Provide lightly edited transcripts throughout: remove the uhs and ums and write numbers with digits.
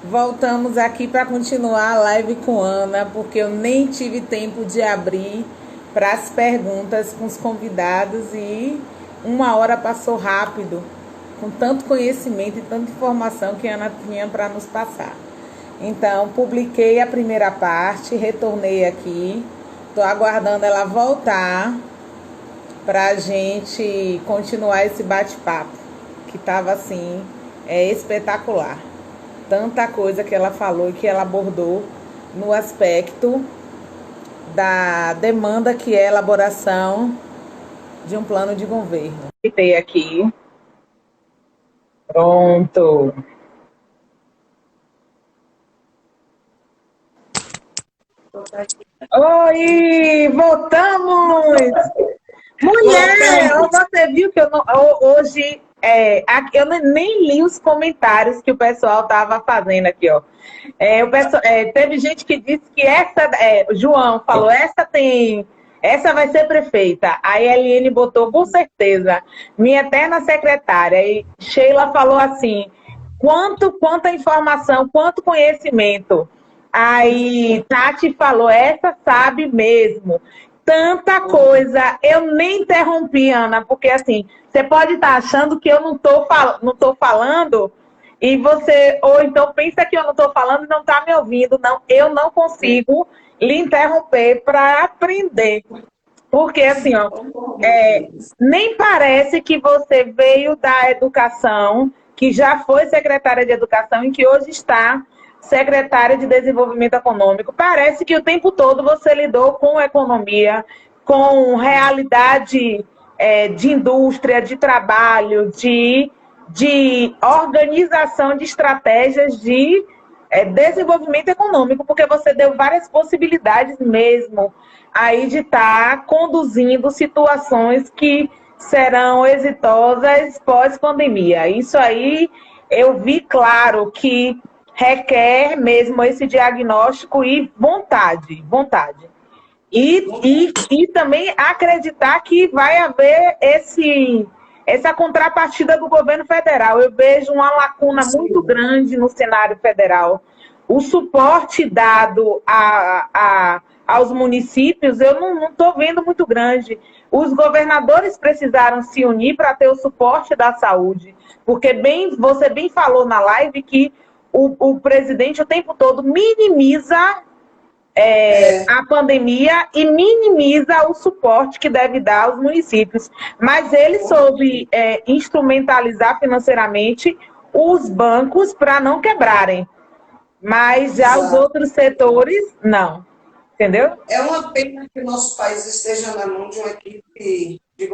Voltamos aqui para continuar a live com Ana, porque eu nem tive tempo de abrir para as perguntas com os convidados e 1 hora passou rápido, com tanto conhecimento e tanta informação que a Ana tinha para nos passar. Então, publiquei a primeira parte, retornei aqui, estou aguardando ela voltar para a gente continuar esse bate-papo, que estava assim, espetacular. Tanta coisa que ela falou e que ela abordou no aspecto da demanda que é a elaboração de um plano de governo. Cliquei aqui. Pronto. Oi, voltamos! Mulher, você viu que eu não, hoje eu nem li os comentários que o pessoal estava fazendo aqui, ó. Teve gente que disse que João falou, essa vai ser prefeita. Aí a Eliane botou, com certeza, minha eterna secretária. E Sheila falou assim, quanta informação, quanto conhecimento. Aí Tati falou, essa sabe mesmo. Tanta coisa. Eu nem interrompi, Ana, porque assim, você pode estar achando que eu não tô falando e você, ou então pensa que eu não estou falando e não está me ouvindo. Não, eu não consigo lhe interromper para aprender. Porque assim, ó, nem parece que você veio da educação, que já foi secretária de educação e que hoje está secretária de Desenvolvimento Econômico. Parece que o tempo todo você lidou com economia, com realidade de indústria, de trabalho, de organização de estratégias de desenvolvimento econômico, porque você deu várias possibilidades mesmo aí de estar conduzindo situações que serão exitosas pós-pandemia. Isso aí eu vi claro que requer mesmo esse diagnóstico e vontade. E também acreditar que vai haver essa contrapartida do governo federal. Eu vejo uma lacuna muito grande no cenário federal. O suporte dado aos municípios, eu não estou vendo muito grande. Os governadores precisaram se unir para ter o suporte da saúde, porque você bem falou na live que o presidente o tempo todo minimiza a pandemia e minimiza o suporte que deve dar aos municípios. Mas ele soube instrumentalizar financeiramente os bancos para não quebrarem. Mas já os outros setores, não. Entendeu? É uma pena que o nosso país esteja na mão de uma equipe de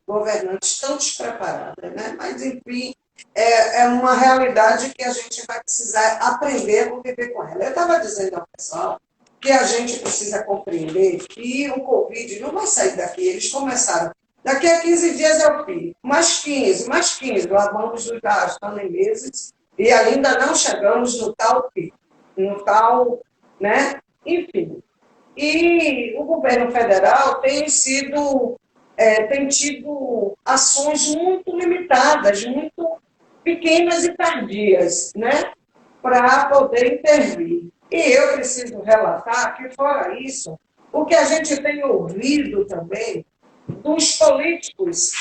governantes tão despreparada, né? Mas, enfim, é uma realidade que a gente vai precisar aprender a conviver com ela. Eu estava dizendo ao pessoal que a gente precisa compreender que o Covid não vai sair daqui. Eles começaram, daqui a 15 dias é o pico, mais 15, lá vamos gastando em meses e ainda não chegamos no tal pico, no tal, né? Enfim. E o governo federal tem tido ações muito limitadas, muito pequenas e tardias, né, para poder intervir. E eu preciso relatar que, fora isso, o que a gente tem ouvido também dos políticos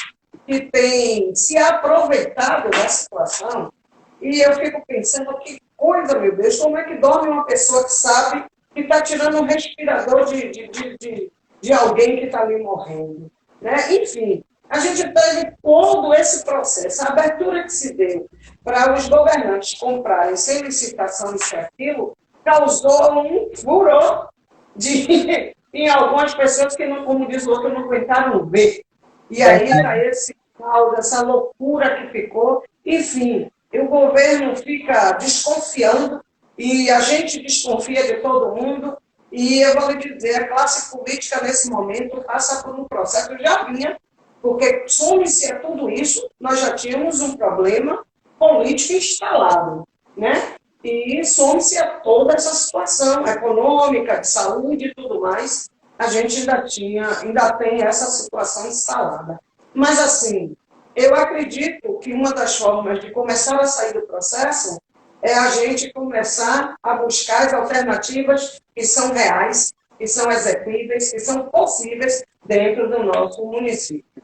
que têm se aproveitado da situação, e eu fico pensando, que coisa, meu Deus, como é que dorme uma pessoa que sabe que está tirando um respirador de alguém que está ali morrendo, né? Enfim, a gente teve todo esse processo, a abertura que se deu para os governantes comprarem sem licitação isso e aquilo, causou um furor em algumas pessoas que, não, como diz o outro, não aguentaram ver. E aí está esse caos, essa loucura que ficou. Enfim, o governo fica desconfiando, e a gente desconfia de todo mundo, e eu vou lhe dizer, a classe política nesse momento passa por um processo, já vinha, porque some-se a tudo isso, nós já tínhamos um problema político instalado, né? E some-se a toda essa situação econômica, de saúde e tudo mais, a gente ainda tem essa situação instalada. Mas, assim, eu acredito que uma das formas de começar a sair do processo é a gente começar a buscar as alternativas que são reais, que são execuíveis, que são possíveis dentro do nosso município.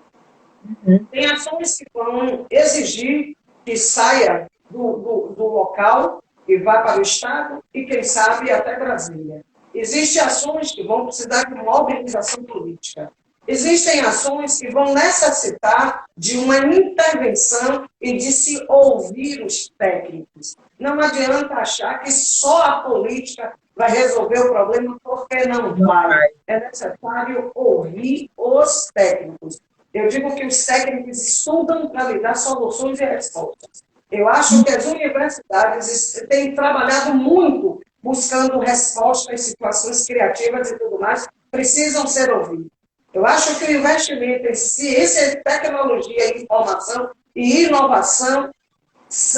Tem ações que vão exigir que saia do local e vá para o Estado e, quem sabe, até Brasília. Existem ações que vão precisar de uma organização política. Existem ações que vão necessitar de uma intervenção e de se ouvir os técnicos. Não adianta achar que só a política vai resolver o problema, porque não vai. É necessário ouvir os técnicos. Eu digo que os técnicos estudam para lhe dar soluções e respostas. Eu acho que as universidades têm trabalhado muito buscando respostas, situações criativas e tudo mais, precisam ser ouvidas. Eu acho que o investimento em ciência, tecnologia, informação e inovação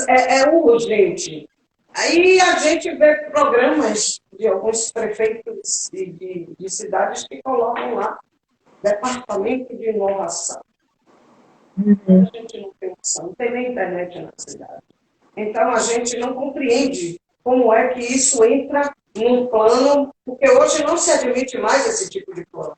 é urgente. Aí a gente vê programas de alguns prefeitos de cidades que colocam lá departamento de inovação. A gente não tem noção, não tem nem internet na cidade. Então a gente não compreende como é que isso entra num plano, porque hoje não se admite mais esse tipo de plano.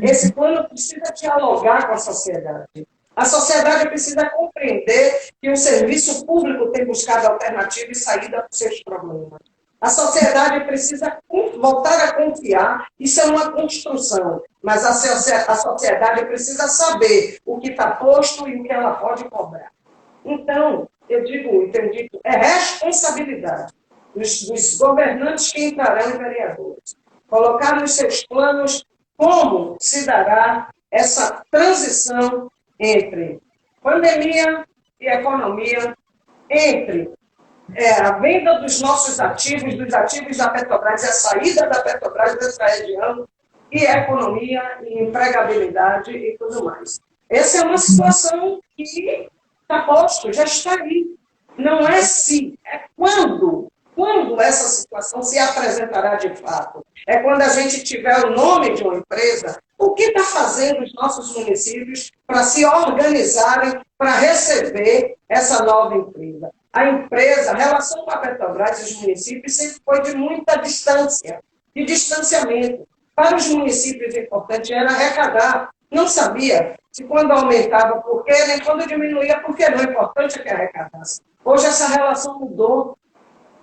Esse plano precisa dialogar com a sociedade. A sociedade precisa compreender que o serviço público tem buscado alternativa e saída para os seus problemas. A sociedade precisa voltar a confiar, isso é uma construção, mas a sociedade precisa saber o que está posto e o que ela pode cobrar. Então, eu digo, é responsabilidade dos governantes que entrarão em vereadores, colocar nos seus planos como se dará essa transição entre pandemia e economia, entre a venda dos nossos ativos, dos ativos da Petrobras, e a saída da Petrobras dessa região, e economia, e empregabilidade e tudo mais. Essa é uma situação que está posto, já está aí. Não é se, é quando essa situação se apresentará de fato. É quando a gente tiver o nome de uma empresa, o que está fazendo os nossos municípios para se organizarem para receber essa nova empresa. A empresa, a relação com a Petrobras e os municípios sempre foi de muita distância, de distanciamento. Para os municípios, o importante era arrecadar. Não sabia se quando aumentava por quê, nem quando diminuía por quê. Não, o importante é que arrecadasse. Hoje essa relação mudou.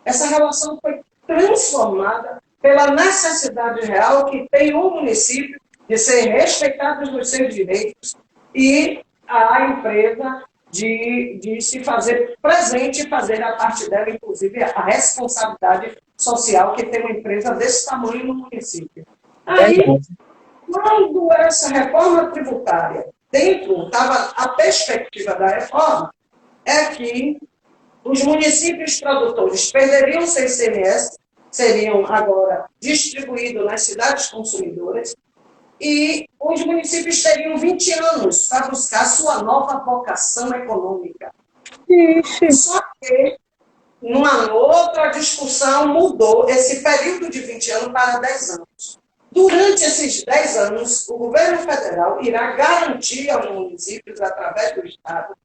Essa relação foi transformada pela necessidade real que tem o município de ser respeitado nos seus direitos e a empresa de se fazer presente e fazer a parte dela, inclusive, a responsabilidade social que tem uma empresa desse tamanho no município. Aí, quando essa reforma tributária, estava a perspectiva da reforma, é que os municípios produtores perderiam seu ICMS, seriam agora distribuídos nas cidades consumidoras, e os municípios teriam 20 anos para buscar sua nova vocação econômica. Ixi. Só que, numa outra discussão, mudou esse período de 20 anos para 10 anos. Durante esses 10 anos, o governo federal irá garantir aos municípios, através do Estado,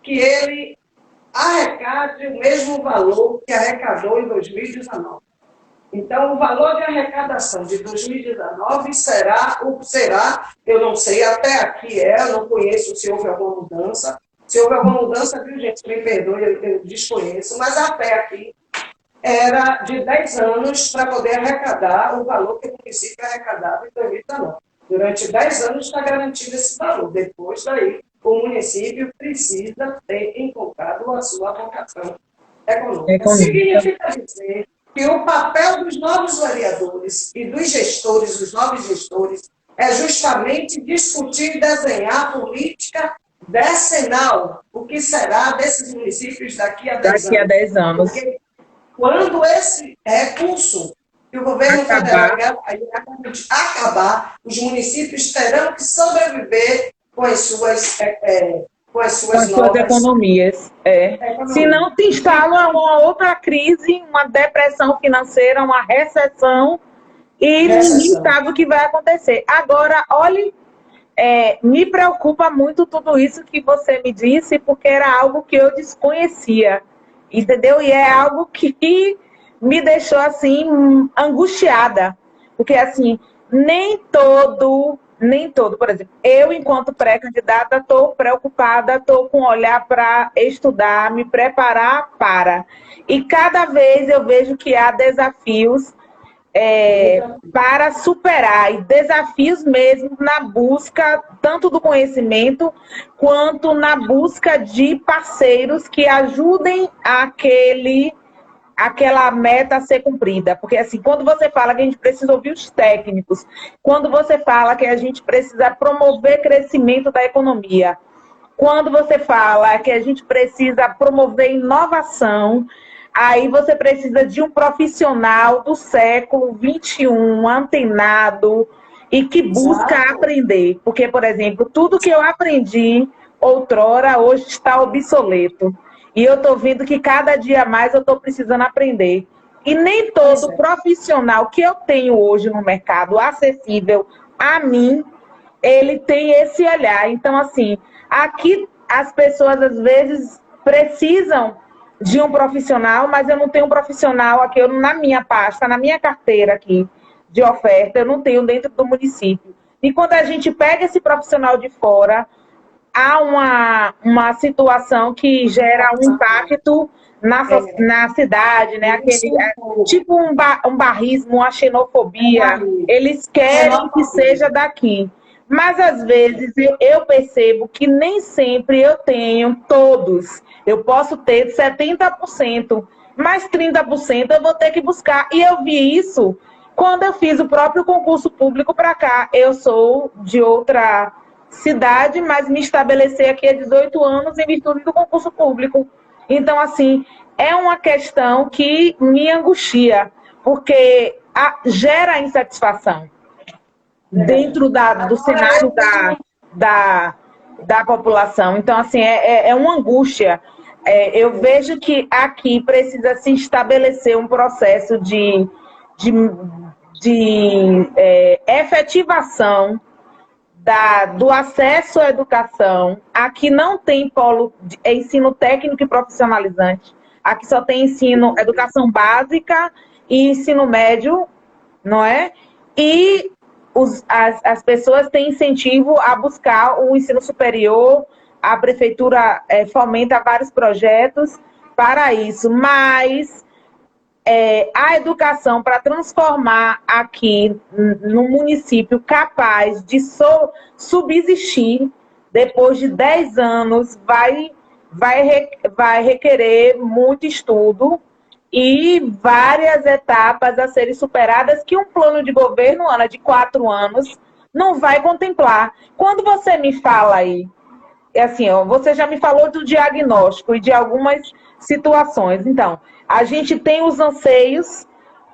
que ele arrecade o mesmo valor que arrecadou em 2019. Então, o valor de arrecadação de 2019 será, eu não sei, até aqui eu não conheço se houve alguma mudança. Se houve alguma mudança, viu, gente, me perdoe, eu desconheço, mas até aqui era de 10 anos para poder arrecadar o valor que o município arrecadava em 2019. Durante 10 anos está garantido esse valor. Depois daí, o município precisa ter encontrado a sua vocação econômica. Significa dizer que o papel dos novos vereadores e dos gestores, dos novos gestores, é justamente discutir e desenhar a política decenal, o que será desses municípios daqui a 10 anos. Porque quando esse recurso que o governo federal acabar, os municípios terão que sobreviver com as suas economias. Se não se instala uma outra crise, uma depressão financeira, uma recessão, e ninguém sabe o que vai acontecer. Agora, olhe me preocupa muito tudo isso que você me disse, porque era algo que eu desconhecia, entendeu? E é algo que me deixou, assim, angustiada. Porque, assim, nem todo, por exemplo, eu, enquanto pré-candidata, estou preocupada, estou com um olhar para estudar, me preparar para. E cada vez eu vejo que há desafios para superar, e desafios mesmo na busca tanto do conhecimento quanto na busca de parceiros que ajudem aquela meta a ser cumprida. Porque, assim, quando você fala que a gente precisa ouvir os técnicos, quando você fala que a gente precisa promover crescimento da economia, quando você fala que a gente precisa promover inovação, aí você precisa de um profissional do século XXI, antenado, e que busca aprender. Porque, por exemplo, tudo que eu aprendi outrora, hoje está obsoleto. E eu estou vendo que cada dia mais eu estou precisando aprender. E nem todo profissional que eu tenho hoje no mercado, acessível a mim, ele tem esse olhar. Então, assim, aqui as pessoas às vezes precisam de um profissional, mas eu não tenho um profissional aqui, na minha pasta, na minha carteira aqui de oferta, eu não tenho dentro do município. E quando a gente pega esse profissional de fora, há uma situação que gera um impacto na cidade, né? Tipo um barrismo, uma xenofobia. Eles querem que seja daqui. Mas, às vezes, eu percebo que nem sempre eu tenho todos. Eu posso ter 70%, mas 30% eu vou ter que buscar. E eu vi isso quando eu fiz o próprio concurso público para cá. Eu sou de outra cidade, mas me estabeleci aqui há 18 anos em virtude do concurso público. Então, assim, é uma questão que me angustia, porque gera insatisfação dentro do cenário da população. Então, assim, é uma angústia. Eu vejo que aqui precisa se estabelecer um processo de efetivação do acesso à educação. Aqui não tem polo de ensino técnico e profissionalizante. Aqui só tem educação básica e ensino médio, não é? E as pessoas têm incentivo a buscar o ensino superior, a prefeitura fomenta vários projetos para isso, mas a educação para transformar aqui no município capaz de subsistir depois de 10 anos vai requerer muito estudo e várias etapas a serem superadas que um plano de governo, Ana, de 4 anos, não vai contemplar. Quando você me fala aí, assim, você já me falou do diagnóstico e de algumas situações. Então, a gente tem os anseios,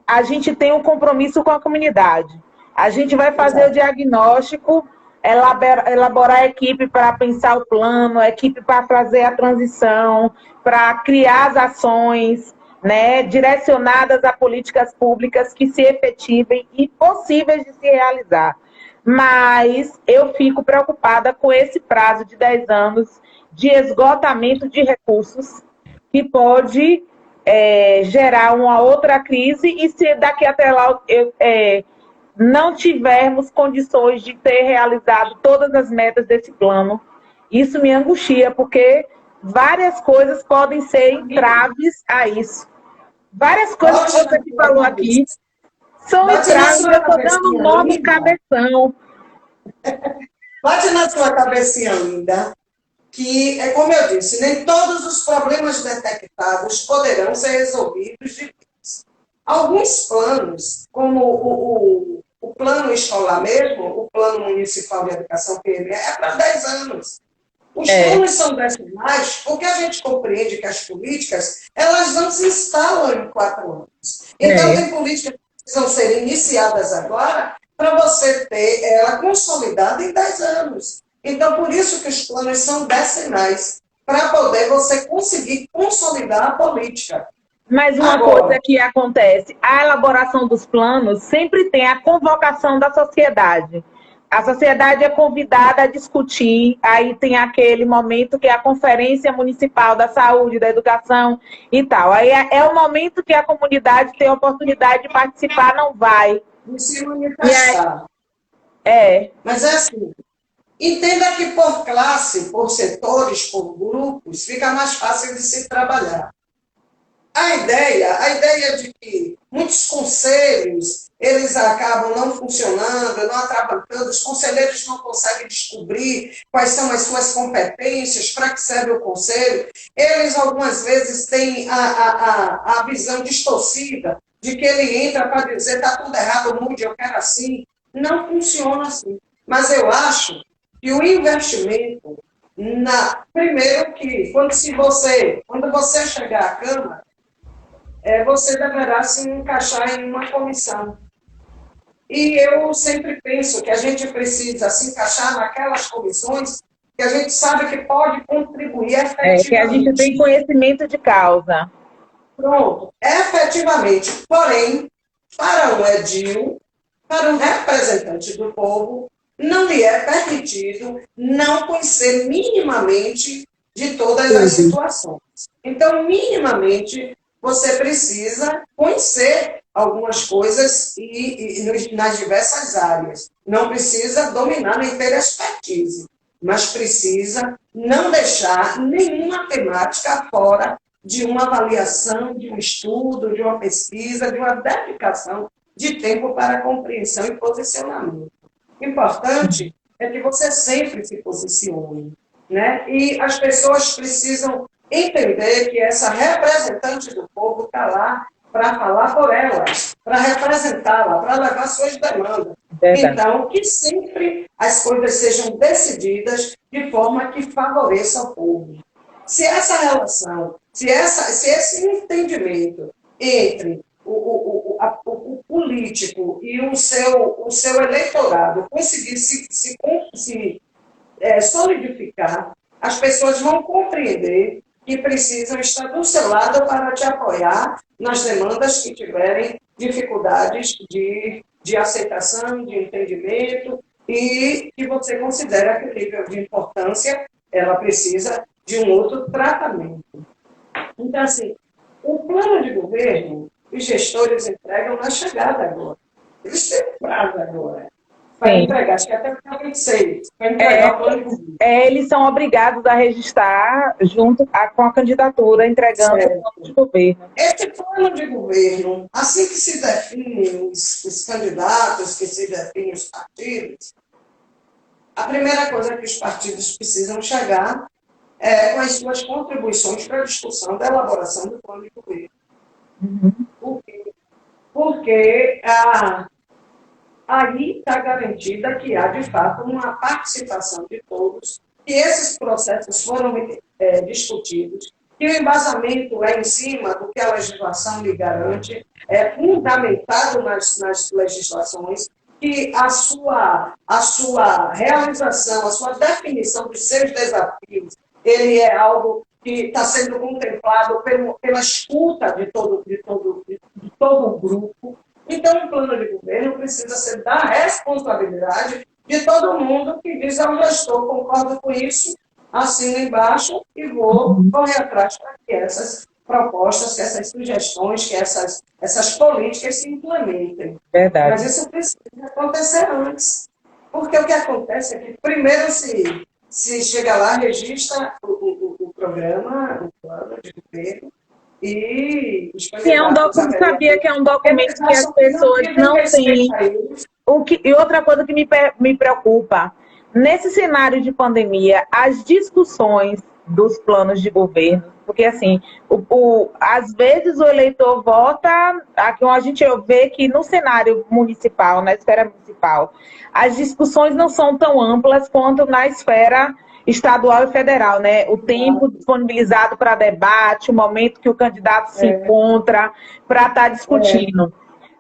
a gente tem um compromisso com a comunidade. A gente vai fazer o diagnóstico, elaborar a equipe para pensar o plano, a equipe para fazer a transição, para criar as ações, né, direcionadas a políticas públicas que se efetivem e possíveis de se realizar. Mas eu fico preocupada com esse prazo de 10 anos de esgotamento de recursos que pode gerar uma outra crise e se daqui até lá não tivermos condições de ter realizado todas as metas desse plano, isso me angustia, porque várias coisas podem ser entraves a isso. Várias coisas que você falou aqui são entraves, eu estou dando um nome cabeção. Bate na sua cabecinha linda, que, como eu disse, nem todos os problemas detectados poderão ser resolvidos de vez. Alguns planos, como o plano escolar mesmo, o Plano Municipal de Educação, PME, é para 10 anos. Os planos são decimais porque a gente compreende que as políticas elas não se instalam em 4 anos. Então, tem políticas que precisam ser iniciadas agora para você ter ela consolidada em 10 anos. Então, por isso que os planos são decimais, para poder você conseguir consolidar a política. Mas uma coisa que acontece, a elaboração dos planos sempre tem a convocação da sociedade. A sociedade é convidada a discutir, aí tem aquele momento que é a Conferência Municipal da Saúde, da Educação e tal. Aí é o momento que a comunidade tem a oportunidade de participar, não vai. De se manifestar. É. Mas é assim, entenda que por classe, por setores, por grupos, fica mais fácil de se trabalhar. A ideia de que muitos conselhos, eles acabam não funcionando, não atrapalhando, os conselheiros não conseguem descobrir quais são as suas competências, para que serve o conselho. Eles, algumas vezes, têm a visão distorcida de que ele entra para dizer, está tudo errado, mude, eu quero assim. Não funciona assim. Mas eu acho que o investimento, primeiro que, quando você chegar à Câmara, você deverá se encaixar em uma comissão. E eu sempre penso que a gente precisa se encaixar naquelas comissões que a gente sabe que pode contribuir efetivamente. Que a gente tem conhecimento de causa. Pronto, efetivamente. Porém, para um edil, para um representante do povo, não lhe é permitido não conhecer minimamente de todas as situações. Então, minimamente, você precisa conhecer algumas coisas nas diversas áreas. Não precisa dominar nem ter expertise, mas precisa não deixar nenhuma temática fora de uma avaliação, de um estudo, de uma pesquisa, de uma dedicação de tempo para compreensão e posicionamento. Importante é que você sempre se posicione, né? E as pessoas precisam entender que essa representante do povo está lá para falar por elas, para representá-la, para levar suas demandas. Verdade. Então, que sempre as coisas sejam decididas de forma que favoreça o povo. Se essa relação, se esse entendimento entre o político e o seu eleitorado conseguir se solidificar, as pessoas vão compreender que precisam estar do seu lado para te apoiar nas demandas que tiverem dificuldades de aceitação, de entendimento, e que você considera que o nível de importância ela precisa de um outro tratamento. Então, assim, o plano de governo, os gestores entregam na chegada agora. Eles têm prazo agora para entregar, acho que até o dia 26, para entregar o plano de governo. Eles são obrigados a registrar junto com a candidatura, entregando o plano de governo. Esse plano de governo, assim que se definem os candidatos, que se definem os partidos, a primeira coisa que os partidos precisam chegar é com as suas contribuições para a discussão da elaboração do plano de governo. Por quê? Porque aí está garantida que há, de fato, uma participação de todos, que esses processos foram discutidos, que o embasamento é em cima do que a legislação lhe garante, é fundamentado nas legislações, que a sua realização, a sua definição dos seus desafios, ele é algo que está sendo contemplado pela escuta de todo o grupo. Então, o plano de governo precisa ser da responsabilidade de todo mundo que diz ao gestor, concordo com isso, assino embaixo e vou correr atrás para que essas propostas, que essas sugestões, que essas políticas se implementem. Verdade. Mas isso precisa acontecer antes. Porque o que acontece é que primeiro se chega lá, registra o programa, o plano de governo, e sabia que é um documento que as pessoas não têm. E outra coisa que me preocupa, nesse cenário de pandemia, as discussões dos planos de governo, porque assim, às vezes o eleitor vota, aqui a gente vê que no cenário municipal, na esfera municipal, as discussões não são tão amplas quanto na esfera estadual e federal, né? O tempo disponibilizado para debate, o momento que o candidato se encontra para estar discutindo,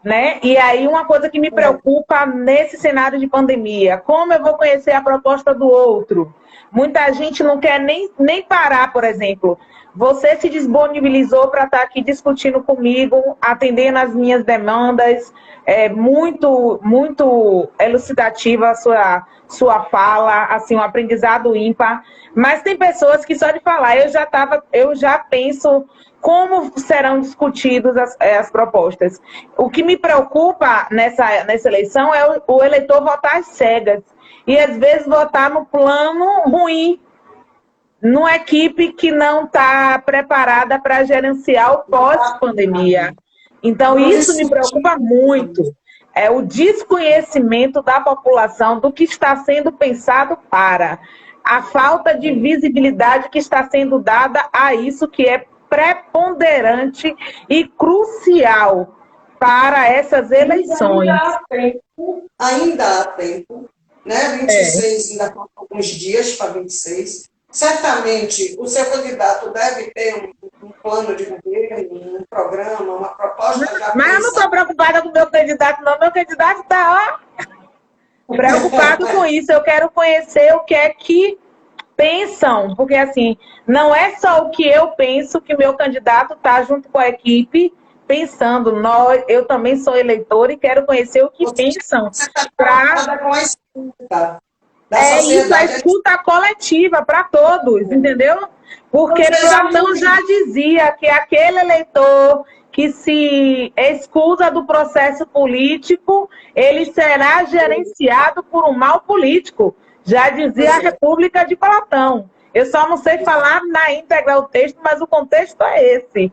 né? E aí uma coisa que me preocupa nesse cenário de pandemia, como eu vou conhecer a proposta do outro? Muita gente não quer nem parar, por exemplo. Você se disponibilizou para estar aqui discutindo comigo, atendendo as minhas demandas. É muito elucidativa a sua fala, assim, um aprendizado ímpar. Mas tem pessoas que só de falar, eu já penso como serão discutidas as propostas. O que me preocupa nessa eleição é o eleitor votar às cegas. E, às vezes, votar no plano ruim, numa equipe que não está preparada para gerenciar o pós-pandemia. Então, isso me preocupa muito. É o desconhecimento da população do que está sendo pensado para. A falta de visibilidade que está sendo dada a isso que é preponderante e crucial para essas eleições. Ainda há tempo, né? 26, ainda faltam alguns dias para 26. Certamente, o seu candidato deve ter um plano de governo, um programa, uma proposta. Mas eu não estou preocupada com o meu candidato, não. Meu candidato está preocupado com isso. Eu quero conhecer o que é que pensam, porque assim, não é só o que eu penso que o meu candidato está junto com a equipe pensando. Eu também sou eleitor e quero conhecer o que pensam. Com a escuta da isso, a escuta coletiva para todos, entendeu? Porque Platão já dizia que aquele eleitor que se excusa do processo político, ele será gerenciado por um mal político. Já dizia a República de Platão. Eu só não sei falar na íntegra o texto, mas o contexto é esse.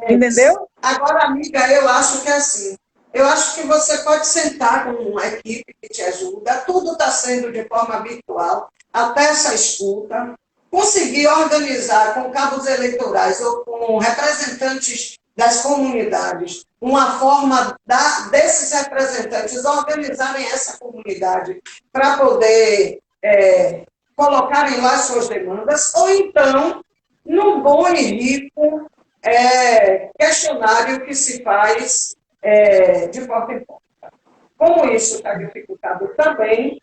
Entendeu? Agora, amiga, eu acho que é assim. Eu acho que você pode sentar com uma equipe que te ajuda. Tudo está sendo de forma virtual, até essa escuta. Conseguir organizar com cabos eleitorais ou com representantes das comunidades uma forma desses representantes organizarem essa comunidade para poder colocarem lá suas demandas, ou então, num bom e rico questionário que se faz de porta em porta. Como isso está dificultado também,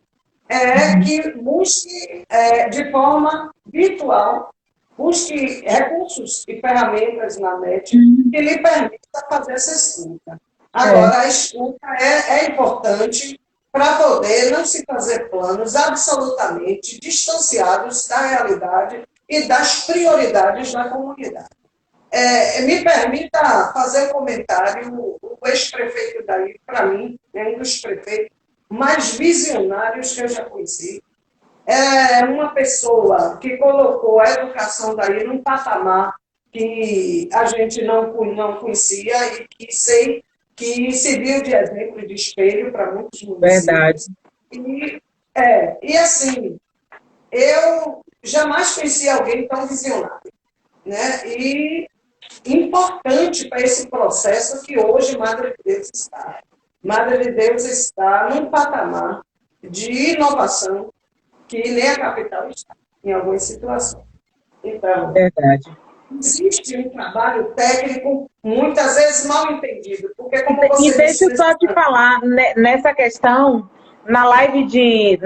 que busque de forma virtual, busque recursos e ferramentas na net que lhe permita fazer essa escuta. Agora, a escuta é importante para poder não se fazer planos absolutamente distanciados da realidade e das prioridades da comunidade. Me permita fazer um comentário. O ex-prefeito daí, para mim, é um dos prefeitos mais visionários que eu já conheci. É uma pessoa que colocou a educação daí num patamar que a gente não conhecia e que sei que serviu de exemplo e de espelho para muitos municípios. Verdade. E assim, eu jamais conheci alguém tão visionário, né? E importante para esse processo que hoje Madre de Deus está. Madre de Deus está num patamar de inovação que nem a capital está, em algumas situações. Então, verdade. Existe um trabalho técnico, muitas vezes mal entendido, porque como você E deixa eu só te falar, nessa questão, na live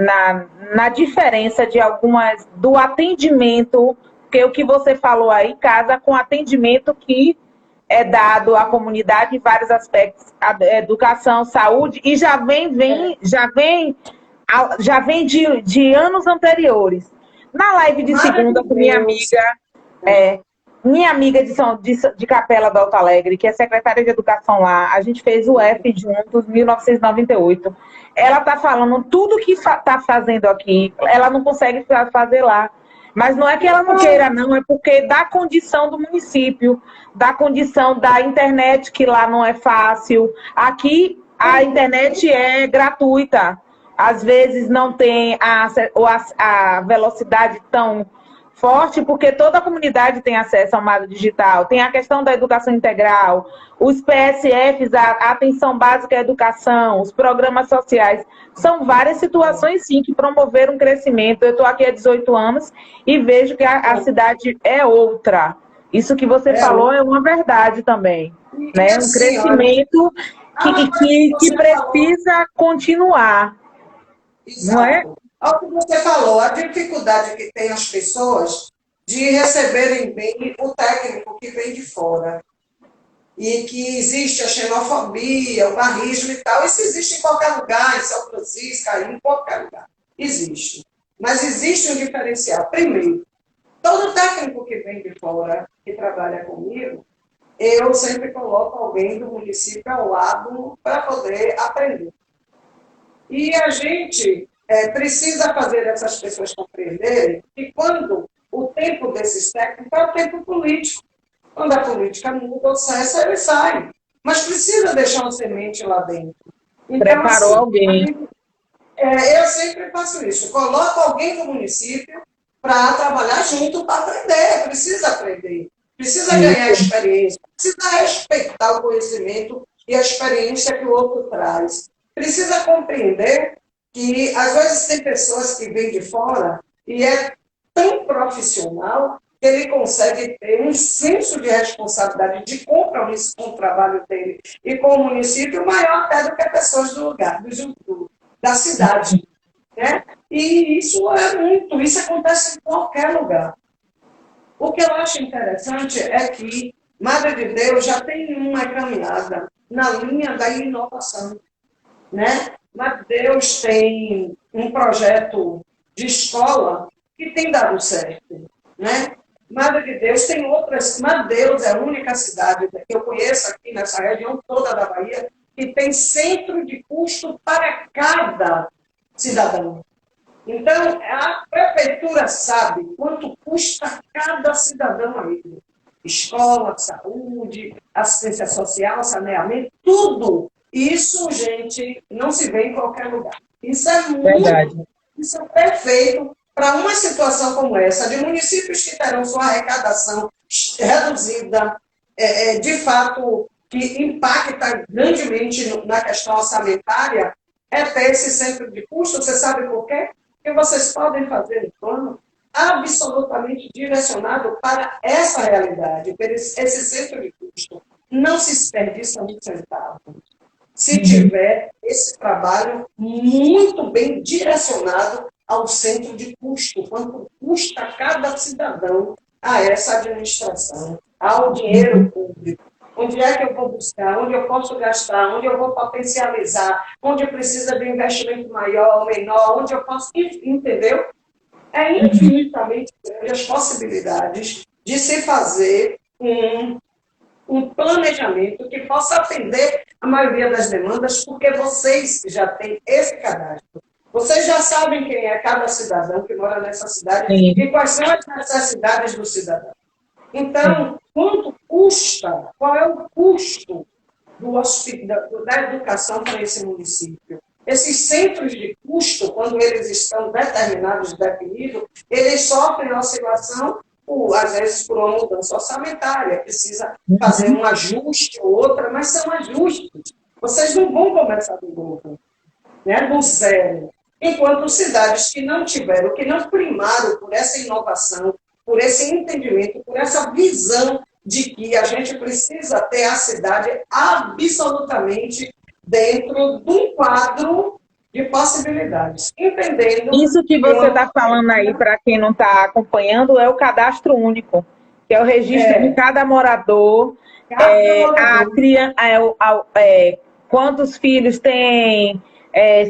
na diferença de algumas, do atendimento, porque o que você falou aí casa com o atendimento que é dado à comunidade em vários aspectos, educação, saúde, e já vem de anos anteriores. Na live de segunda com minha amiga de Capela do Alto Alegre, que é secretária de educação lá, a gente fez o F juntos, 1998. Ela está falando tudo que está fazendo aqui, ela não consegue fazer lá. Mas não é que ela não queira, não, é porque da condição do município, da condição da internet, que lá não é fácil. Aqui a internet é gratuita. Às vezes não tem a velocidade tão forte, porque toda a comunidade tem acesso ao Mado Digital. Tem a questão da educação integral, os PSFs, a atenção básica à educação, os programas sociais. São várias situações, sim, que promoveram um crescimento. Eu estou aqui há 18 anos e vejo que a cidade é outra. Isso que você falou é uma verdade também. Né? Um crescimento que precisa continuar. Exato. Não é? Ao que você falou, a dificuldade que tem as pessoas de receberem bem o técnico que vem de fora. E que existe a xenofobia, o barrismo e tal. Isso existe em qualquer lugar, em São Francisco, aí, em qualquer lugar. Existe. Mas existe um diferencial. Primeiro, todo técnico que vem de fora, que trabalha comigo, eu sempre coloco alguém do município ao lado para poder aprender. E a gente precisa fazer essas pessoas compreenderem que quando o tempo desses técnicos é o tempo político. Quando a política muda, o cessa, ele sai. Mas precisa deixar uma semente lá dentro. Então, Preparou assim, alguém. eu sempre faço isso. Coloco alguém do município para trabalhar junto para aprender. Precisa aprender. Precisa ganhar experiência. Precisa respeitar o conhecimento e a experiência que o outro traz. Precisa compreender que, às vezes, tem pessoas que vêm de fora e é tão profissional que ele consegue ter um senso de responsabilidade, de compromisso com o trabalho dele e com o município maior até do que pessoas do lugar, da cidade. Né? E isso isso acontece em qualquer lugar. O que eu acho interessante é que Madre de Deus já tem uma caminhada na linha da inovação. Né? Madre de Deus tem um projeto de escola que tem dado certo. Né? Madre de Deus tem outras. Madre de Deus é a única cidade que eu conheço aqui nessa região toda da Bahia que tem centro de custo para cada cidadão. Então, a prefeitura sabe quanto custa cada cidadão aí. Escola, saúde, assistência social, saneamento, tudo. Isso, gente, não se vê em qualquer lugar. Isso é Verdade. isso é perfeito para uma situação como essa, de municípios que terão sua arrecadação reduzida, de fato, que impacta grandemente na questão orçamentária, ter esse centro de custo. Você sabe por quê? Porque vocês podem fazer um plano absolutamente direcionado para essa realidade, para esse centro de custo. Não se desperdiça um centavo. Se tiver esse trabalho muito bem direcionado ao centro de custo, quanto custa cada cidadão a essa administração, ao dinheiro público. Onde é que eu vou buscar, onde eu posso gastar, onde eu vou potencializar, onde precisa de investimento maior ou menor, onde eu posso, entendeu? É infinitamente grande as possibilidades de se fazer um planejamento que possa atender a maioria das demandas, porque vocês já têm esse cadastro. Vocês já sabem quem é cada cidadão que mora nessa cidade. Sim. E quais são as necessidades do cidadão. Então, quanto custa, qual é o custo da educação para esse município? Esses centros de custo, quando eles estão determinados, definidos, eles sofrem oscilação, às vezes, por uma mudança orçamentária. Precisa fazer um ajuste ou outra, mas são ajustes. Vocês não vão começar do novo, né, do zero. Enquanto cidades que não tiveram, que não primaram por essa inovação, por esse entendimento, por essa visão de que a gente precisa ter a cidade absolutamente dentro de um quadro de possibilidades. Entendendo... Isso que você está falando aí, para quem não está acompanhando, é o cadastro único, que é o registro de cada morador, quantos filhos tem...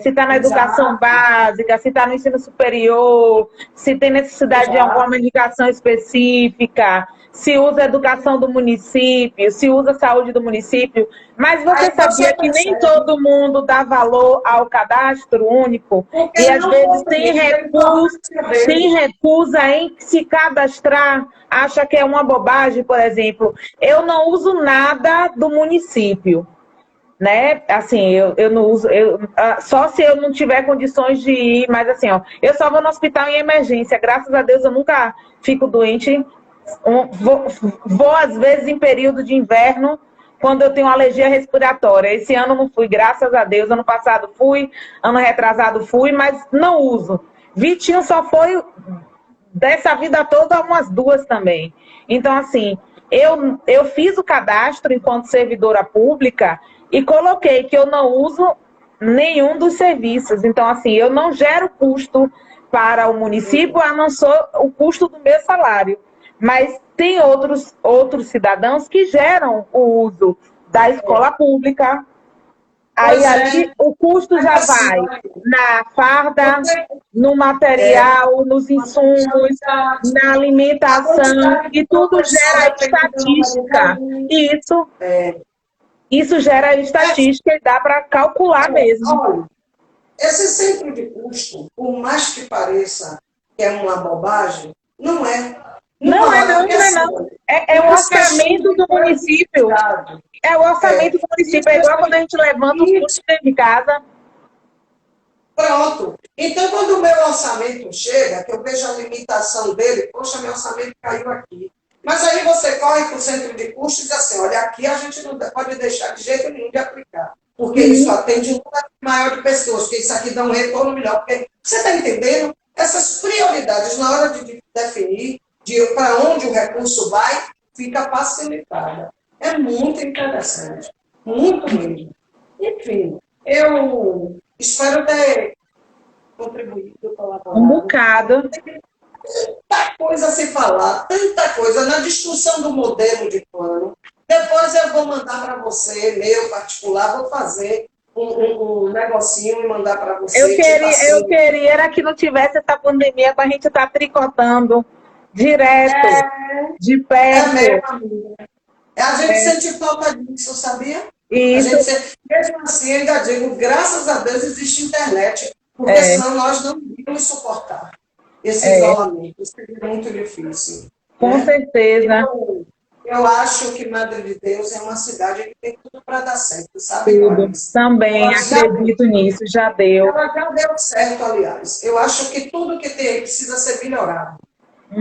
se está na educação básica, se está no ensino superior, se tem necessidade de alguma medicação específica, se usa a educação do município, se usa a saúde do município. Mas você sabia que nem todo mundo dá valor ao cadastro único? Porque e às vezes tem recusa em se cadastrar, acha que é uma bobagem, por exemplo. Eu não uso nada do município. Né? Assim, eu não uso, só se eu não tiver condições de ir, mas assim, ó, eu só vou no hospital em emergência, graças a Deus eu nunca fico doente, vou às vezes em período de inverno, quando eu tenho alergia respiratória. Esse ano não fui, graças a Deus, ano passado fui, ano retrasado fui, mas não uso. Vitinho só foi dessa vida toda umas 2 também. Então assim, eu fiz o cadastro enquanto servidora pública e coloquei que eu não uso nenhum dos serviços. Então, assim, eu não gero custo para o município, a não ser o custo do meu salário. Mas tem outros cidadãos que geram o uso da escola pública. Aí Pois ali é, o custo mas já assim, vai olha, na farda, você, no material, nos uma insumos, quantidade, na a alimentação, quantidade de e tudo professor gera atendendo uma estatística. medicamento. E É, isso gera é, estatística e dá para calcular mesmo. olha, esse centro de custo, por mais que pareça que é uma bobagem, não é. Não Numa é hora, não, porque não é assim, não. olha, É o nas questões orçamento de do município. produtividade, É o orçamento é, do município. É isso, igual quando a gente levanta os custos isso, dentro de casa. pronto. Então, quando o meu orçamento chega, que eu vejo a limitação dele, poxa, meu orçamento caiu aqui. Mas aí você corre para o centro de custos e diz assim, olha, aqui a gente não pode deixar de jeito nenhum de aplicar, porque isso Sim, atende um número maior de pessoas, porque isso aqui dá um retorno melhor. Porque você está entendendo? Essas prioridades na hora de definir para onde o recurso vai, fica facilitada. É muito interessante, muito mesmo. Enfim, eu espero ter contribuído, um colaborado. bocado. Tanta coisa a se falar, tanta coisa na discussão do modelo de plano. Depois eu vou mandar para você, meu particular, vou fazer um negocinho e mandar para Eu você, tipo queria, eu assim. queria era que não tivesse essa pandemia para a gente estar tricotando direto, de É mesmo, perto. amiga. A gente sente falta disso, sabia? A Isso gente sente, mesmo assim, ainda digo, graças a Deus existe internet, porque é, senão nós não iríamos suportar esse é, isolamento. Isso seria muito difícil. com Né? certeza, Eu acho que Madre de Deus é uma cidade que tem tudo para dar certo, sabe, tudo. Clarice? Também Ela já deu. acredito nisso, já deu. Ela já deu certo, aliás. Eu acho que tudo que tem precisa ser melhorado.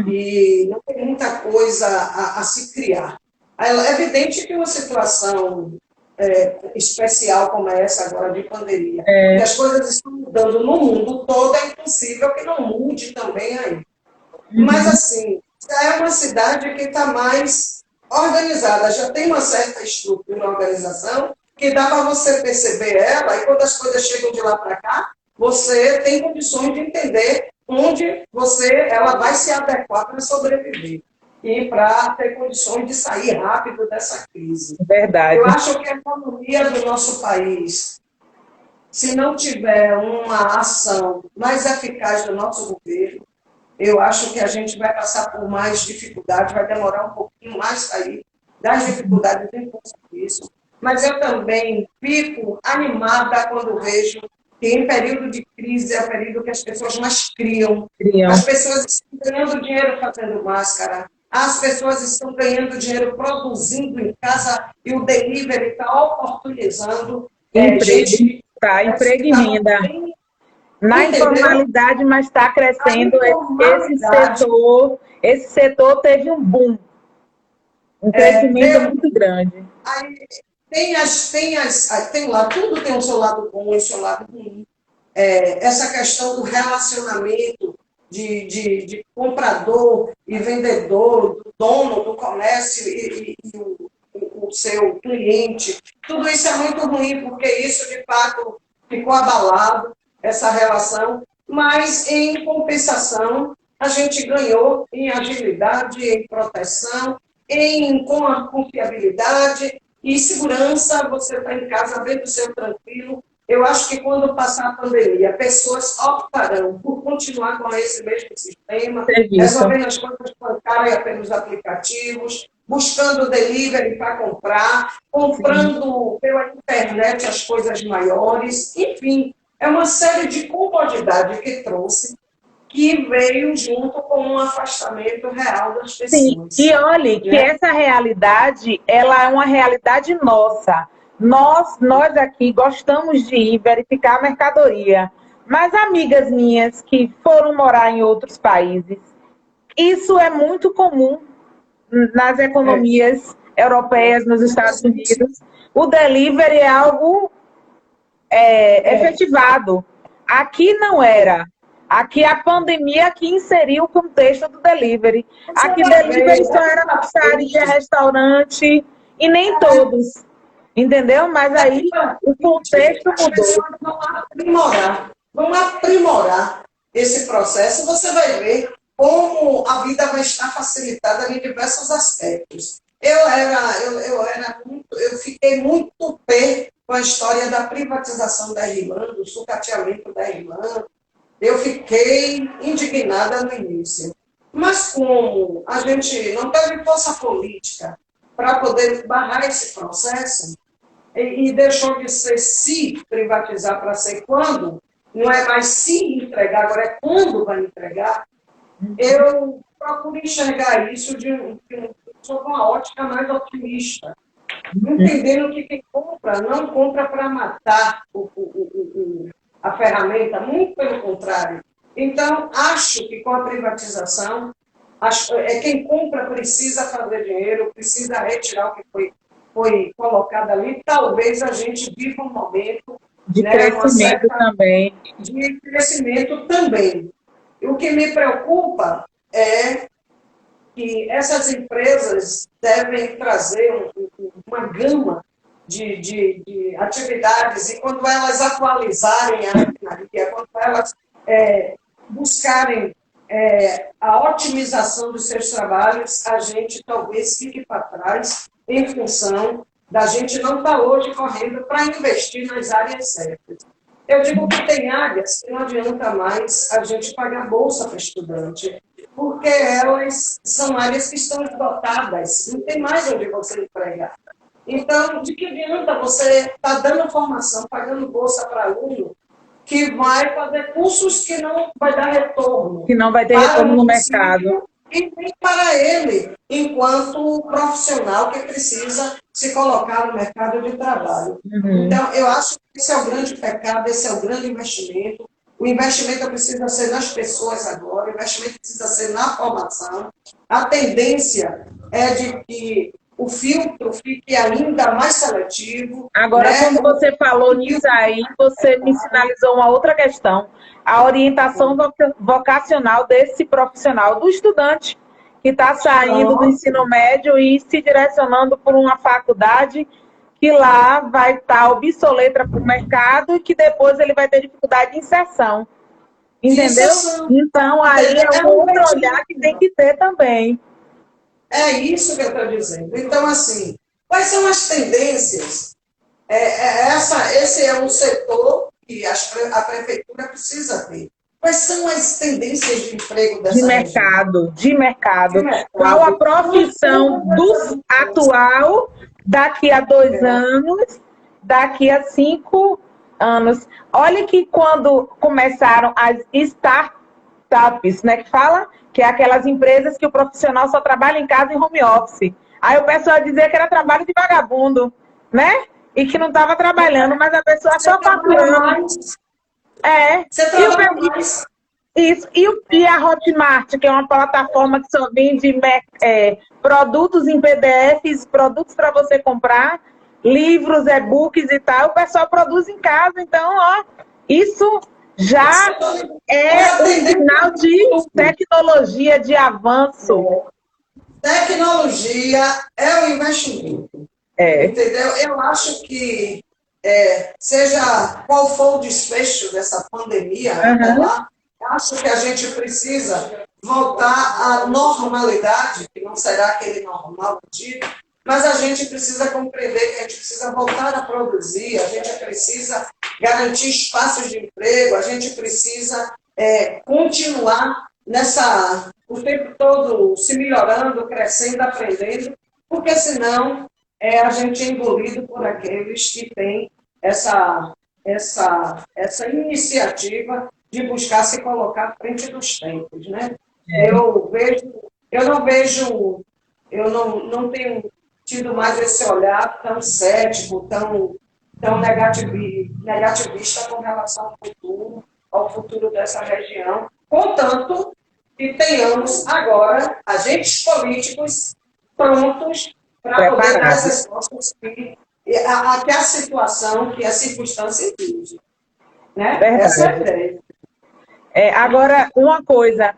E não tem muita coisa a se criar. É evidente que uma situação especial como essa agora de pandemia, que É, as coisas estão mudando no mundo todo, é impossível que não mude também aí. Mas, assim, já é uma cidade que está mais organizada, já tem uma certa estrutura, organização, que dá para você perceber ela, e quando as coisas chegam de lá para cá, você tem condições de entender onde ela vai se adequar para sobreviver e para ter condições de sair rápido dessa crise. Eu verdade. acho que a economia do nosso país, se não tiver uma ação mais eficaz do nosso governo, eu acho que a gente vai passar por mais dificuldades, vai demorar um pouquinho mais sair das dificuldades em função disso. Mas eu também fico animada quando vejo que em período de crise é o período que as pessoas mais criam. As Criam pessoas estão ganhando dinheiro fazendo máscara, as pessoas estão ganhando dinheiro produzindo em casa e o delivery está oportunizando emprego, gente tá? que Emprego e estava renda. bem, Na entendeu? informalidade, mas está A crescendo esse informalidade. setor. Esse setor teve um boom, um crescimento Deu. muito grande. Aí tem lá, tudo tem o seu lado bom e o seu lado ruim. Essa questão do relacionamento de comprador e vendedor, do dono do comércio e o seu cliente, tudo isso é muito ruim, porque isso, de fato, ficou abalado, essa relação, mas, em compensação, a gente ganhou em agilidade, em proteção, com a confiabilidade e segurança, você está em casa vendo o seu tranquilo. Eu acho que quando passar a pandemia, pessoas optarão por continuar com esse mesmo sistema, Serviço. resolvendo as contas bancárias pelos aplicativos, buscando delivery para comprar, Sim. comprando pela internet as coisas maiores, enfim, é uma série de comodidade que trouxe, que veio junto com um afastamento real das Sim, e pessoas. olhe que Né? essa realidade, ela é uma realidade nossa. Nós aqui gostamos de ir verificar a mercadoria, mas amigas minhas que foram morar em outros países, isso é muito comum nas É, economias europeias, nos Estados Unidos. O delivery é algo é, efetivado. Aqui não era. Aqui a pandemia que inseriu o contexto do delivery. você Aqui vai ver, delivery só era pizzaria, exatamente. restaurante, e nem todos. Entendeu? Mas aí o contexto as mudou. pessoas vão aprimorar esse processo, você vai ver como a vida vai estar facilitada em diversos aspectos. Eu fiquei muito pé com a história da privatização da Irlanda, do sucateamento da Irlanda. Eu fiquei indignada no início. Mas como a gente não teve força política para poder barrar esse processo, e deixou de ser se privatizar para ser quando, não é mais se entregar, agora é quando vai entregar, eu procuro enxergar isso sob uma ótica mais otimista, entendendo que quem compra não compra para matar a ferramenta, muito pelo contrário. Então, acho que com a privatização, quem compra precisa fazer dinheiro, precisa retirar o que foi colocado ali. Talvez a gente viva um momento de crescimento também. De crescimento também. E o que me preocupa é que essas empresas devem trazer uma gama de atividades, e quando elas atualizarem a refinaria, quando elas buscarem a otimização dos seus trabalhos, a gente talvez fique para trás em função da gente não estar hoje correndo para investir nas áreas certas. Eu digo que tem áreas que não adianta mais a gente pagar bolsa para estudante, porque elas são áreas que estão esgotadas, não tem mais onde você empregar. Então, de que adianta você estar dando formação, pagando bolsa para aluno, que vai fazer cursos que não vai dar retorno. Que não vai ter retorno no mercado. E nem para ele, enquanto profissional que precisa se colocar no mercado de trabalho. Uhum. Então, eu acho que esse é o grande pecado, esse é o grande investimento. O investimento precisa ser nas pessoas agora, o investimento precisa ser na formação. A tendência é de que o filtro fique ainda mais seletivo. Agora, né? quando você falou nisso aí, você me sinalizou uma outra questão. A orientação vocacional desse profissional, do estudante que está saindo do ensino médio e se direcionando por uma faculdade que lá vai estar obsoleta para o mercado e que depois ele vai ter dificuldade de inserção. Entendeu? Então, aí é um outro olhar que tem que ter também. É isso que eu estou dizendo. Então, assim, quais são as tendências? Esse é um setor que a prefeitura precisa ter. Quais são as tendências de emprego dessa região? De mercado. Qual a profissão do atual daqui a 2 anos, daqui a 5 anos? Olha que quando começaram as startups, né, que fala? Que é aquelas empresas que o profissional só trabalha em casa em home office. Aí o pessoal dizia que era trabalho de vagabundo, né? E que não estava trabalhando, mas a pessoa só faturando. Você trabalha mais. Isso. E a Hotmart, que é uma plataforma que só vende produtos em PDFs, produtos para você comprar, livros, e-books e tal, o pessoal produz em casa. Então, ó, isso já é um sinal de tecnologia, de avanço. Tecnologia é o investimento. Entendeu? Eu acho que, seja qual for o desfecho dessa pandemia, acho que a gente precisa voltar à normalidade, que não será aquele normal dito, mas a gente precisa compreender que a gente precisa voltar a produzir, a gente precisa garantir espaços de emprego, a gente precisa continuar o tempo todo se melhorando, crescendo, aprendendo, porque senão a gente é engolido por aqueles que têm essa iniciativa de buscar se colocar à frente dos tempos, né? Eu não tenho tido mais esse olhar tão cético, tão negativista com relação ao futuro dessa região, contanto que tenhamos agora agentes políticos prontos para poder dar as respostas que a situação, que a circunstância exige. Né? Essa é a ideia. Agora, uma coisa,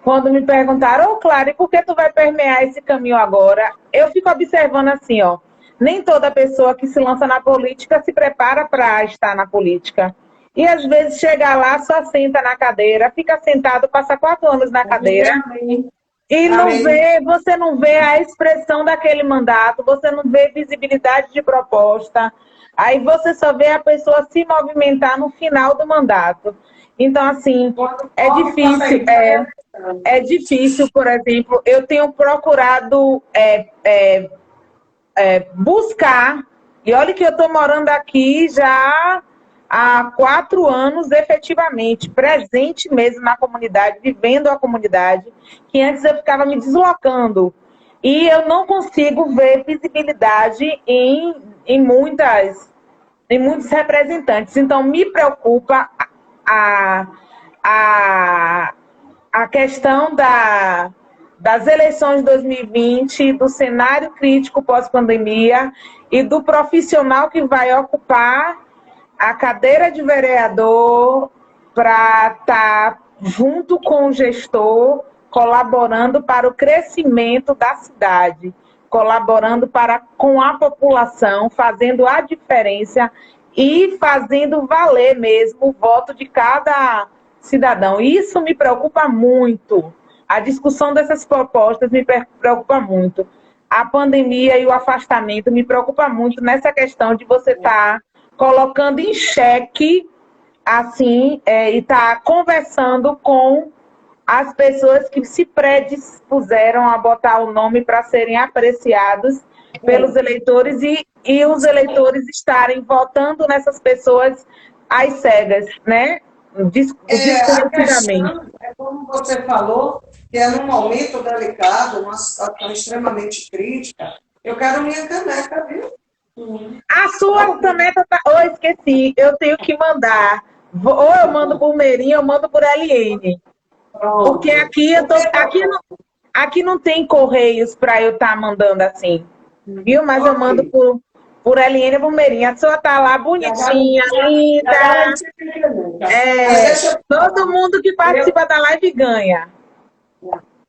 quando me perguntaram, Clara, e por que tu vai permear esse caminho agora? Eu fico observando assim, ó, nem toda pessoa que se lança na política se prepara para estar na política. E às vezes chega lá, só senta na cadeira, fica sentado, passa 4 anos na cadeira e não vê, você não vê a expressão daquele mandato, você não vê visibilidade de proposta, aí você só vê a pessoa se movimentar no final do mandato. Então, assim, é difícil, por exemplo, eu tenho procurado buscar, e olha que eu estou morando aqui já há 4 anos, efetivamente, presente mesmo na comunidade, vivendo a comunidade, que antes eu ficava me deslocando. E eu não consigo ver visibilidade em muitos representantes. Então, me preocupa a, a questão das eleições de 2020, do cenário crítico pós-pandemia e do profissional que vai ocupar a cadeira de vereador para estar junto com o gestor, colaborando para o crescimento da cidade, colaborando com a população, fazendo a diferença e fazendo valer mesmo o voto de cada cidadão. Isso me preocupa muito. A discussão dessas propostas me preocupa muito. A pandemia e o afastamento me preocupa muito nessa questão de você estar colocando em xeque, assim, e estar conversando com as pessoas que se predispuseram a botar o nome para serem apreciados pelos eleitores e os eleitores estarem votando nessas pessoas às cegas, né? A questão é como você falou, que é num momento delicado, uma situação extremamente crítica. Eu quero minha caneca, viu? A sua caneca tá... Oh, esqueci. Eu tenho que mandar. Ou eu mando por Meirinha, ou eu mando por LN. Porque aqui não tem correios para eu estar mandando assim. Viu? Mas eu mando por LN ou por Meirinha. A sua tá lá bonitinha, linda. Todo mundo que participa da live ganha.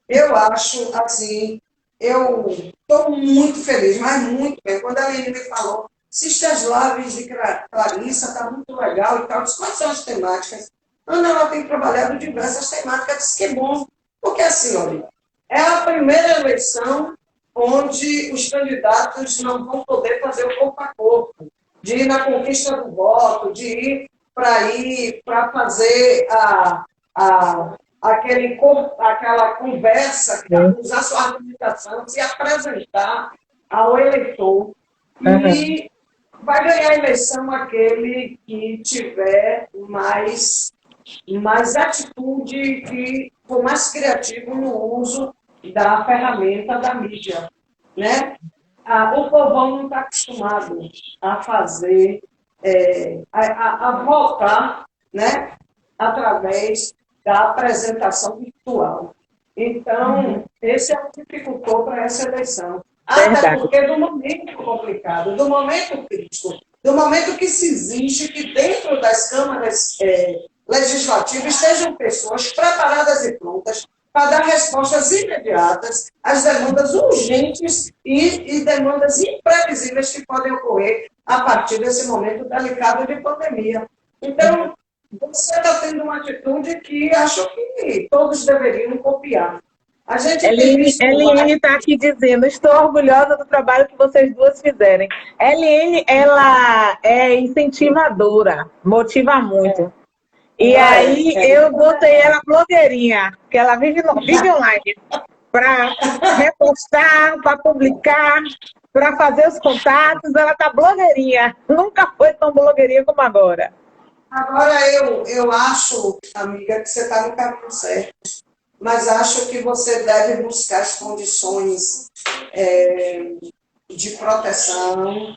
Eu acho assim, eu estou muito feliz, mas muito bem. Quando a Aline me falou, Cistas Lives de Clarissa, está muito legal e tal. Disse, quais são as temáticas? Ana, ela tem trabalhado diversas temáticas, disse que é bom. Porque assim, olha, é a primeira eleição onde os candidatos não vão poder fazer o corpo a corpo, de ir na conquista do voto, de ir para fazer aquela conversa, usar sua argumentação, se apresentar ao eleitor. E vai ganhar a eleição aquele que tiver mais atitude e for mais criativo no uso da ferramenta da mídia, né? O povão não está acostumado a fazer, a votar, né? Através da apresentação virtual. Então, esse é o que dificultou para essa eleição. Até porque do momento complicado, do momento crítico, do momento que se exige que dentro das câmaras legislativas estejam pessoas preparadas e prontas para dar respostas imediatas às demandas urgentes e demandas imprevisíveis que podem ocorrer a partir desse momento delicado de pandemia. Então, você está tendo uma atitude que acho que todos deveriam copiar. A gente LN está aqui dizendo, estou orgulhosa do trabalho que vocês duas fizerem. LN, ela é incentivadora, motiva muito. E aí eu botei ela blogueirinha, que ela vive online, para repostar, para publicar, para fazer os contatos, ela está blogueirinha. Nunca foi tão blogueirinha como agora. Agora eu acho, amiga, que você está no caminho certo, mas acho que você deve buscar as condições de proteção,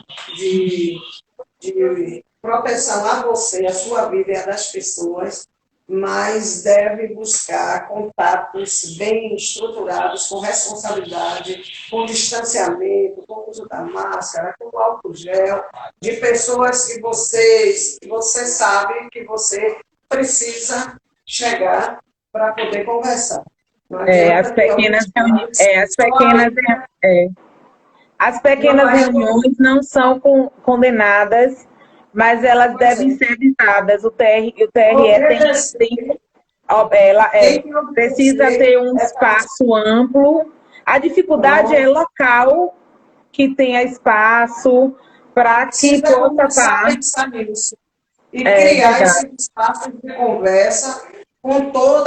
de proteção a você, a sua vida e a das pessoas, mas deve buscar contatos bem estruturados, com responsabilidade, com distanciamento, com o uso da máscara, com o álcool gel, de pessoas que você sabe que você precisa chegar para poder conversar. As pequenas reuniões não são condenadas, mas elas devem ser evitadas. O TRE precisa ter um espaço amplo. A dificuldade é local que tenha espaço para que possa pensar nisso. E criar esse espaço de conversa com todo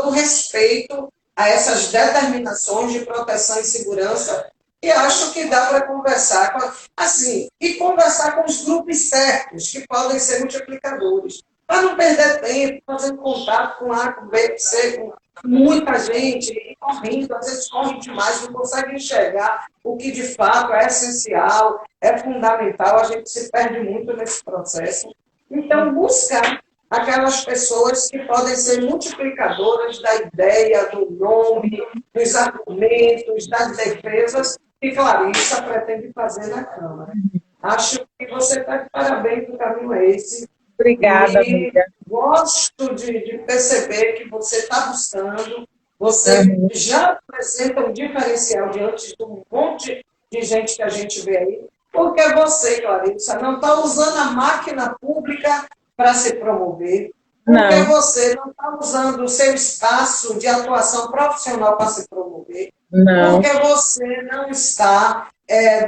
o respeito a essas determinações de proteção e segurança. E acho que dá para conversar conversar com os grupos certos, que podem ser multiplicadores. Para não perder tempo, fazendo contato com A, com B, com C, com muita gente, e correndo, às vezes corre demais, não consegue enxergar o que de fato é essencial, é fundamental, a gente se perde muito nesse processo. Então, buscar aquelas pessoas que podem ser multiplicadoras da ideia, do nome, dos argumentos, das defesas que Clarissa pretende fazer na Câmara. Acho que você está de parabéns, o caminho é esse. Obrigada, amiga. Gosto de perceber que você está buscando, você já apresenta um diferencial diante de um monte de gente que a gente vê aí, porque você, Clarissa, não está usando a máquina pública para se promover, porque você não está usando o seu espaço de atuação profissional para se promover, porque você não está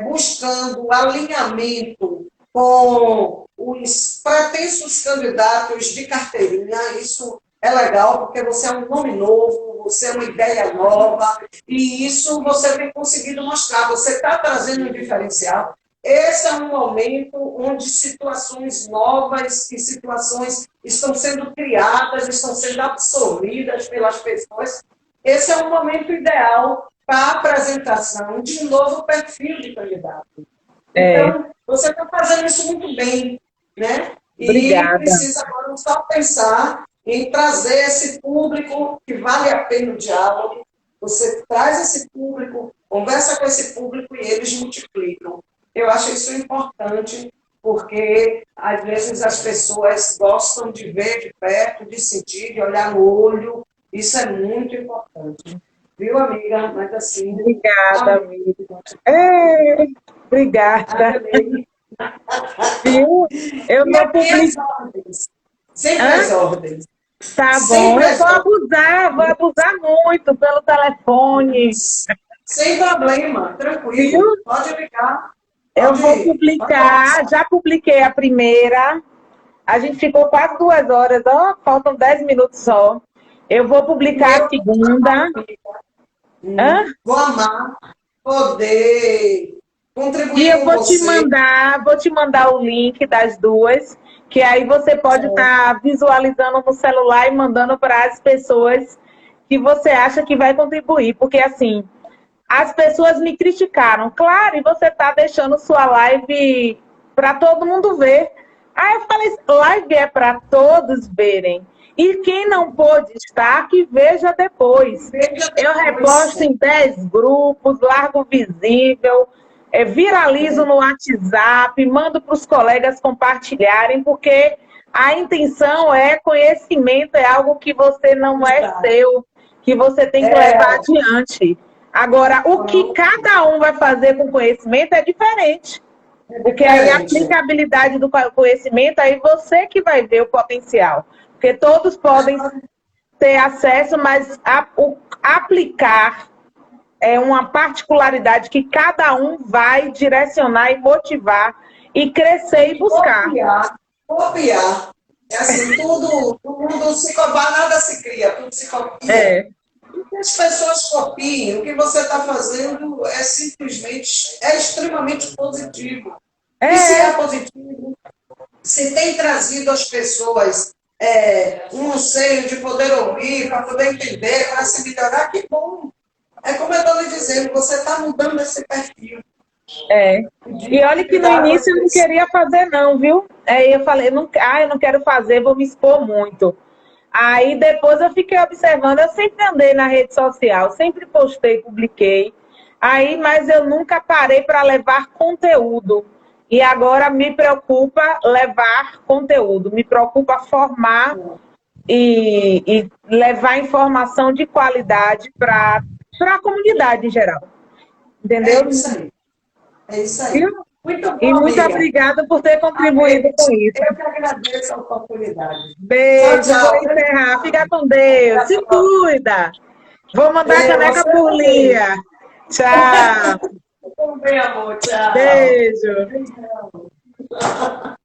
buscando alinhamento com os pretensos candidatos de carteirinha. Isso é legal, porque você é um nome novo, você é uma ideia nova, e isso você tem conseguido mostrar. Você está trazendo um diferencial. Esse é um momento onde situações novas e situações estão sendo criadas, estão sendo absorvidas pelas pessoas. Esse é um momento ideal para a apresentação de um novo perfil de candidato. Então, você está fazendo isso muito bem, né? Obrigada. E precisa agora só pensar em trazer esse público que vale a pena o diálogo. Você traz esse público, conversa com esse público e eles multiplicam. Eu acho isso importante, porque às vezes as pessoas gostam de ver de perto, de sentir, de olhar no olho. Isso é muito importante. Viu, amiga? Mas assim... Obrigada, amiga. Obrigada. Viu? Eu vou publicar. Sempre as ordens. Tá bom, eu vou abusar muito pelo telefone. Sem problema, tranquilo. Viu? Pode ligar. Eu vou publicar, já publiquei a primeira. A gente ficou quase 2 horas, faltam 10 minutos só. Eu vou publicar a segunda. Vou amar poder contribuir. E eu vou te mandar o link das duas, que aí você pode estar visualizando no celular e mandando para as pessoas que você acha que vai contribuir. Porque assim, as pessoas me criticaram. Claro, e você está deixando sua live para todo mundo ver. Aí eu falei, live é para todos verem. E quem não pôde estar, que veja depois. Eu reposto em 10 grupos, largo visível, viralizo no WhatsApp, mando para os colegas compartilharem, porque a intenção é conhecimento, é algo que você não é seu, que você tem que levar adiante. Agora, o que cada um vai fazer com conhecimento é diferente. Porque aí a aplicabilidade do conhecimento, aí você que vai ver o potencial. Porque todos podem ter acesso, mas aplicar é uma particularidade que cada um vai direcionar e motivar e crescer e buscar. Copiar. É assim, tudo se copia, nada se cria, tudo se copia. Que as pessoas copiem. O que você está fazendo é simplesmente, extremamente positivo. E se é positivo, se tem trazido às pessoas um anseio de poder ouvir, para poder entender, para se melhorar, que bom. É como eu estou lhe dizendo, você está mudando esse perfil. E olha que no início eu não queria fazer não, viu? Aí eu falei, eu não quero fazer, vou me expor muito. Aí depois eu fiquei observando, eu sempre andei na rede social, sempre postei, publiquei. Mas eu nunca parei para levar conteúdo. E agora me preocupa levar conteúdo, me preocupa formar e levar informação de qualidade para a comunidade em geral. Entendeu? É isso aí. É isso aí. Viu? Muito bom, E muito amiga. obrigada por ter contribuído com isso. Eu que agradeço a oportunidade. Beijo, Tchau, vou tchau. encerrar. Fica com Deus. Se cuida. Vou mandar a caneca Você por também. Lia. Tchau. Também, amor. Tchau. Beijo. Beijão.